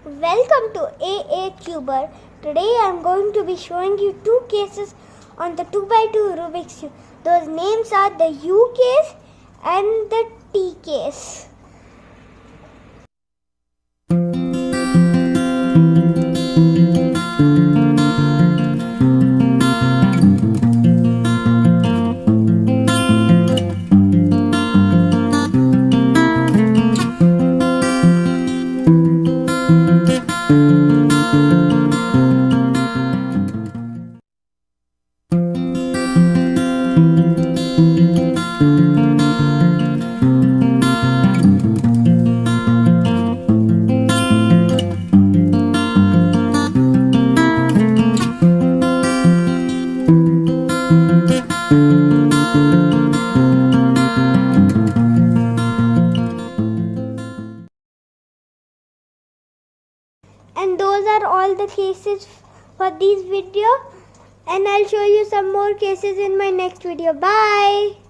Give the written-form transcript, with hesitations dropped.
Welcome to AA Cuber. Today I am going to be showing you two cases on the 2x2 Rubik's Cube. Those names are the U case and the T case. And those are all the cases for this video, and I'll show you some more cases in my next video. Bye.